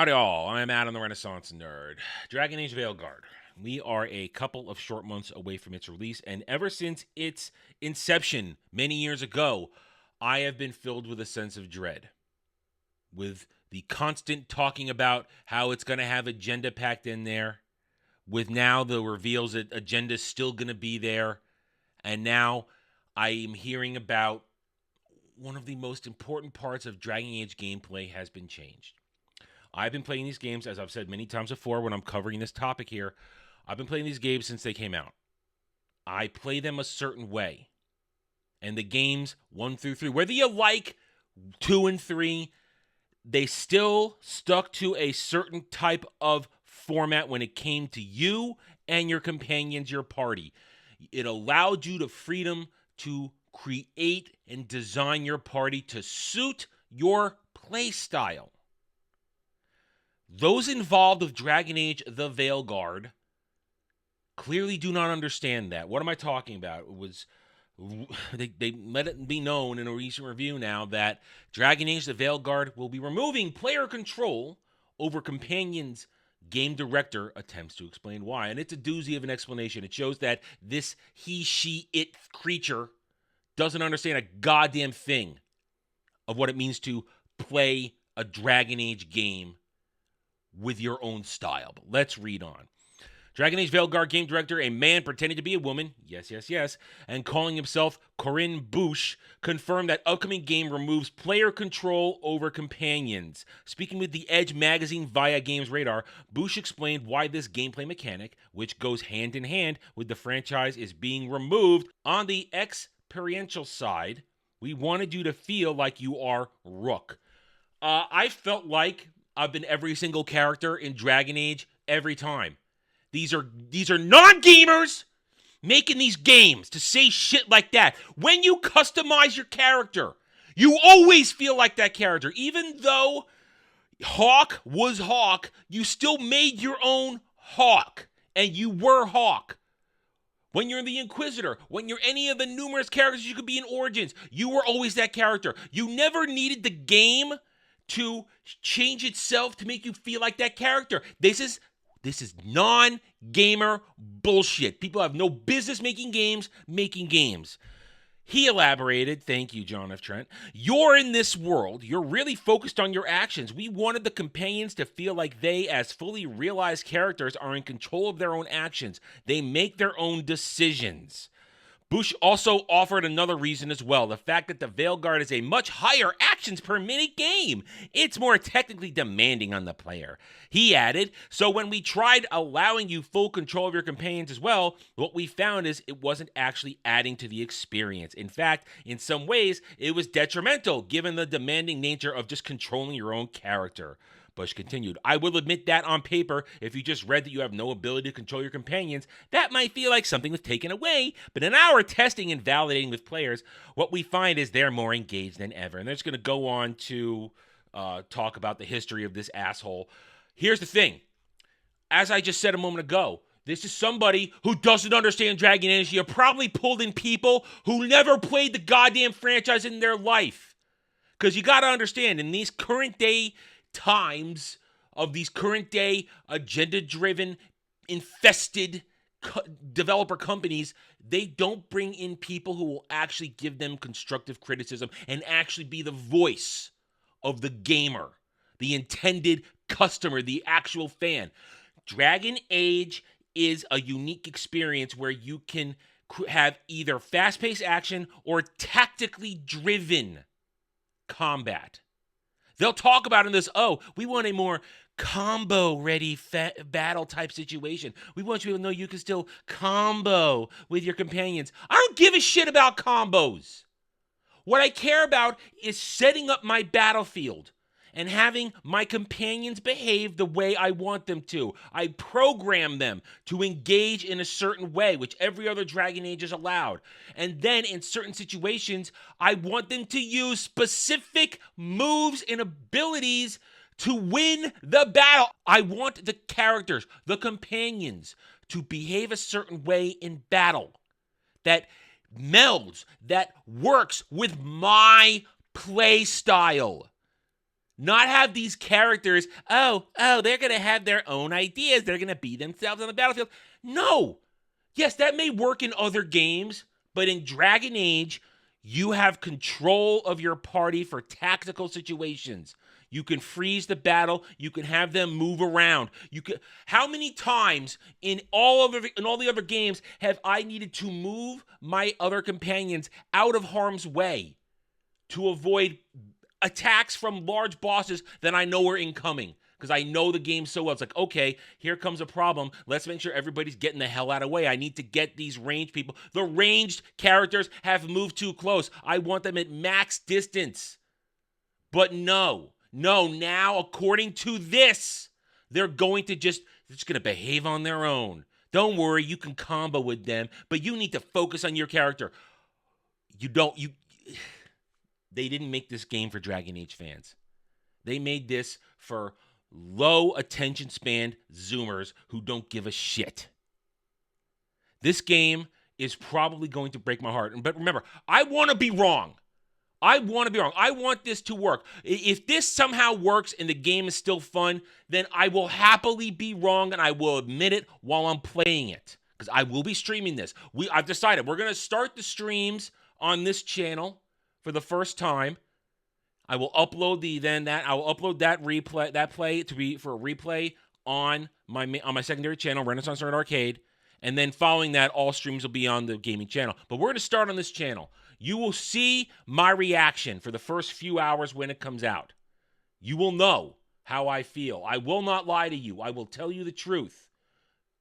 Howdy all, I'm Adam the Renaissance Nerd. Dragon Age Veilguard. We are a couple of short months away from its release, and ever since its inception many years ago, I have been filled with a sense of dread. With the constant talking about how it's going to have agenda packed in there, with now the reveals that agenda's still going to be there, and now I am hearing about one of the most important parts of Dragon Age gameplay has been changed. I've been playing these games, as I've said many times before when I'm covering this topic here, I've been playing these games since they came out. I play them a certain way. And the games 1 through 3, whether you like 2 and 3, they still stuck to a certain type of format when it came to you and your companions, your party. It allowed you the freedom to create and design your party to suit your play style. Those involved with Dragon Age the Veilguard clearly do not understand that. What am I talking about? It was they let it be known in a recent review now that Dragon Age the Veilguard will be removing player control over companions. Game director attempts to explain why, and it's a doozy of an explanation. It shows that this he, she, it creature doesn't understand a goddamn thing of what it means to play a Dragon Age game with your own style. But let's read on. Dragon Age Veilguard game director, a man pretending to be a woman, yes, and calling himself Corinne Bouche, confirmed that upcoming game removes player control over companions. Speaking with The Edge magazine via Games Radar, Bouche explained why this gameplay mechanic, which goes hand in hand with the franchise, is being removed. On the experiential side, we wanted you to feel like you are Rook. I felt like I've been every single character in Dragon Age every time. These are non-gamers making these games to say shit like that. When you customize your character, you always feel like that character. Even though Hawk was Hawk, you still made your own Hawk, and you were Hawk. When you're the Inquisitor, when you're any of the numerous characters you could be in Origins, you were always that character. You never needed the game to change itself to make you feel like that character. This is non-gamer bullshit. People have no business making games. He elaborated, thank you, John F. Trent, you're in this world. You're really focused on your actions. We wanted the companions to feel like they, as fully realized characters, are in control of their own actions. They make their own decisions. Bush also offered another reason as well, the fact that the Veilguard is a much higher actions per minute game. It's more technically demanding on the player. He added, so when we tried allowing you full control of your companions as well, what we found is it wasn't actually adding to the experience. In fact, in some ways, it was detrimental given the demanding nature of just controlling your own character. Bush continued, I will admit that on paper, if you just read that you have no ability to control your companions, that might feel like something was taken away, but in our testing and validating with players, what we find is they're more engaged than ever. And they're just going to go on to talk about the history of this asshole. Here's the thing. As I just said a moment ago, this is somebody who doesn't understand Dragon Age. You probably pulled in people who never played the goddamn franchise in their life. Because you got to understand, in these current day times of these current day agenda-driven, infested developer companies, they don't bring in people who will actually give them constructive criticism and actually be the voice of the gamer, the intended customer, the actual fan. Dragon Age is a unique experience where you can have either fast-paced action or tactically driven combat. They'll talk about in this, we want a more combo-ready battle type situation. We want you to know you can still combo with your companions. I don't give a shit about combos. What I care about is setting up my battlefield and having my companions behave the way I want them to. I program them to engage in a certain way, which every other Dragon Age is allowed. And then in certain situations, I want them to use specific moves and abilities to win the battle. I want the characters, the companions, to behave a certain way in battle that melds, that works with my play style. Not have these characters, they're going to have their own ideas. They're going to be themselves on the battlefield. No. Yes, that may work in other games, but in Dragon Age, you have control of your party for tactical situations. You can freeze the battle. You can have them move around. How many times in all the other games have I needed to move my other companions out of harm's way to avoid attacks from large bosses that I know are incoming? Because I know the game so well. It's like, okay, here comes a problem. Let's make sure everybody's getting the hell out of the way. I need to get these ranged people. The ranged characters have moved too close. I want them at max distance. But no, now according to this, they're going to just behave on their own. Don't worry, you can combo with them, but you need to focus on your character. They didn't make this game for Dragon Age fans. They made this for low attention span Zoomers who don't give a shit. This game is probably going to break my heart. But remember, I want to be wrong. I want this to work. If this somehow works and the game is still fun, then I will happily be wrong and I will admit it while I'm playing it. Because I will be streaming this. I've decided we're going to start the streams on this channel for the first time. I will upload that play to be for a replay on my secondary channel, Renaissance Nerd Arcade, and then following that, all streams will be on the gaming channel. But we're going to start on this channel. You will see my reaction for the first few hours when it comes out. You will know how I feel. I will not lie to you. I will tell you the truth.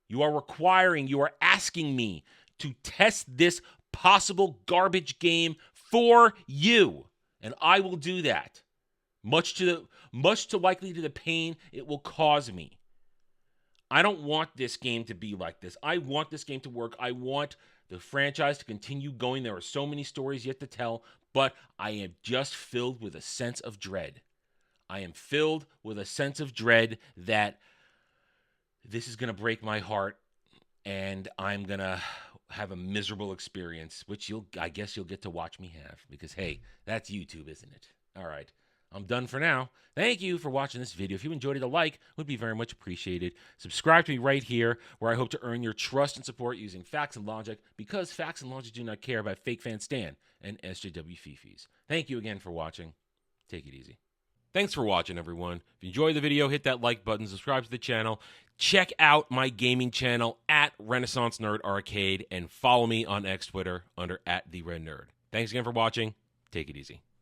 You are asking me to test this possible garbage game for you. And I will do that, much to likely to the pain it will cause me. I don't want this game to be like this. I want this game to work. I want the franchise to continue going. There are so many stories yet to tell, but I am just filled with a sense of dread. I am filled with a sense of dread that this is going to break my heart, and I'm going to have a miserable experience, which I guess you'll get to watch me have, because hey, that's YouTube, isn't it? All right, I'm done for now. Thank you for watching this video. If you enjoyed it, a like would be very much appreciated. Subscribe to me right here, where I hope to earn your trust and support using facts and logic, because facts and logic do not care about fake fan Stan and SJW Fifis. Thank you again for watching. Take it easy. Thanks for watching, everyone. If you enjoyed the video, hit that like button, subscribe to the channel. Check out my gaming channel at Renaissance Nerd Arcade, and follow me on X Twitter under @TheRedNerd. Thanks again for watching. Take it easy.